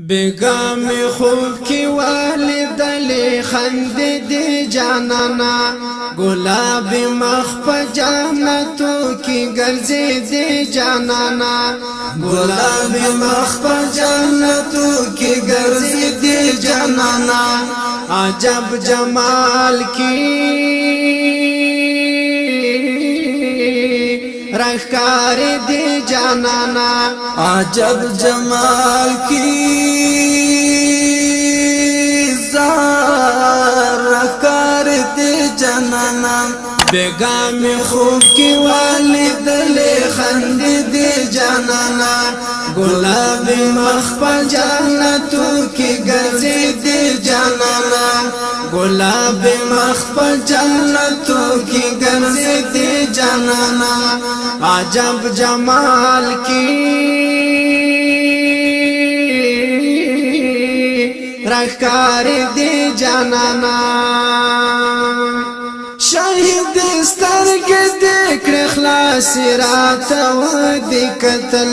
بیگام خوب کی والدلی خند دی جانانا گلاب مخ پا جانتو کی گرزی دی جانانا گلاب مخ پا جانتو کی گرزی دی جانانا عجب جمال کی رخکار دی جانانا عجب جمال کی زار رخکار دی جانانا بیگام خوب کی والد لی خند دی جانانا گلاب مخ پا جانتو کی گرزی دی جانانا گلاب مخ پا جانتو کی گرزی دی جانانا عجب جمال کی رخکار دی جانانا شاهد سترګ دې کړ خلاص رات و دې قتل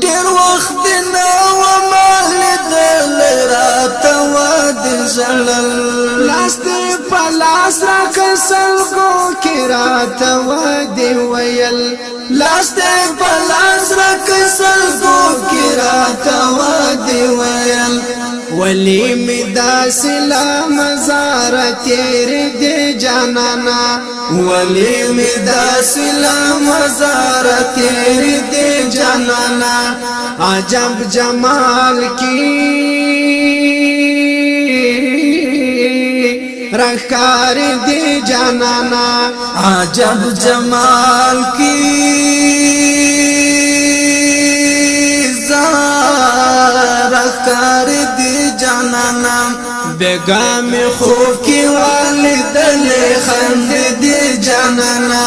ډېر وخت نه و مال دل رات و دې زړل لاس دې په لاس را کسل کو کې رات و دې ویل لاس دې په لاس را کسل کو کې رات و دې ویل ولی می دا سلام زار تیر دی جانانا ولی می دا سلام زار تیر دی جانانا عجب جمال کی رخکار دی جانانا عجب جمال کی زار رخکار دی جانانا بیگام خوب کی والد لی خند دی جانانا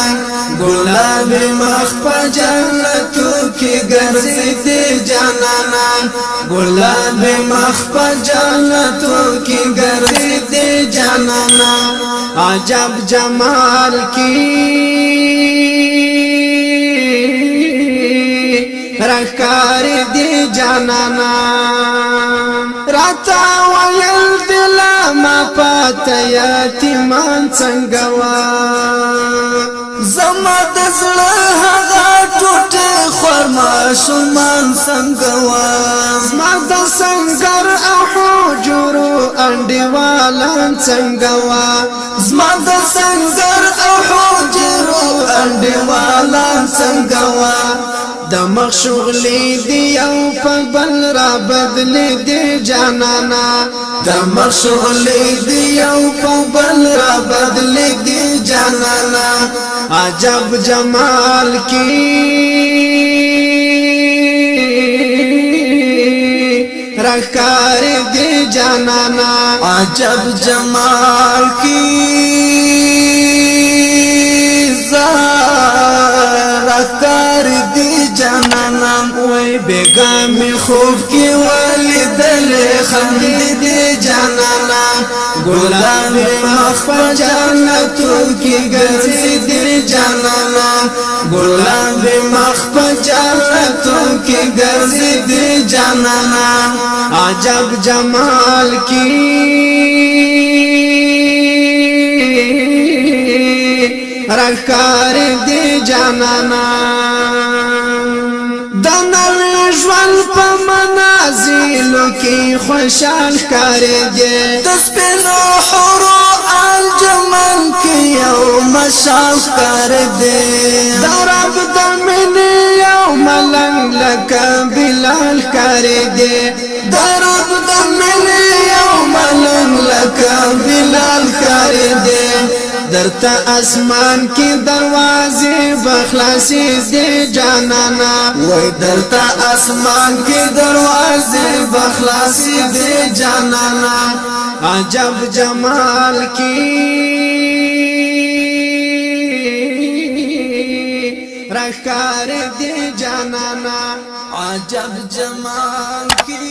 گلاب مخ پا جنتو کی گرزی دی جانانا گلاب مخ پا جنتو کی گرزی دی جانانا عجب جمال کی رخکار دی جانانا راتا ویل دلا ما پاتا یتیمان څنګه زما د زړه هغه ټوټه خرما شومان څنګه زما د سنگر او حجرو انډیوالان څنګه زما د سنگر او حجرو انډیوالان څنګه د مخ شغلی دی او په بل را بدلی دی جانانا د مخ شغلی دی او په بل را بدلی دی جانانا عجب جمال کی رخکار دی جانانا عجب جمال کی رخکار دی جانانا وی بیگام خوب کی والد لی خند دی جانانا گلاب مخ پا جانتو کی گرزی دی جانانا گلاب مخ پا جانتو کی گرزی دی جانانا عجب جمال کی رخکار دی جانانا دنوی ژوند په منازلو کې خوشحال ښکارې دی د سپینو حورو الجمال کې یو مشال ښکارې دی د رب د مینې یو ملنګ لکه بلال ښکارې دی د رب د مینې یو ملنګ لکه بلال ښکارې دی درتا اسمان کی دروازے بخلاصی دے جانانا وی درتا اسمان کی دروازے بخلاصی دے جانانا عجب جمال کی رخکار دے جانانا عجب جمال کی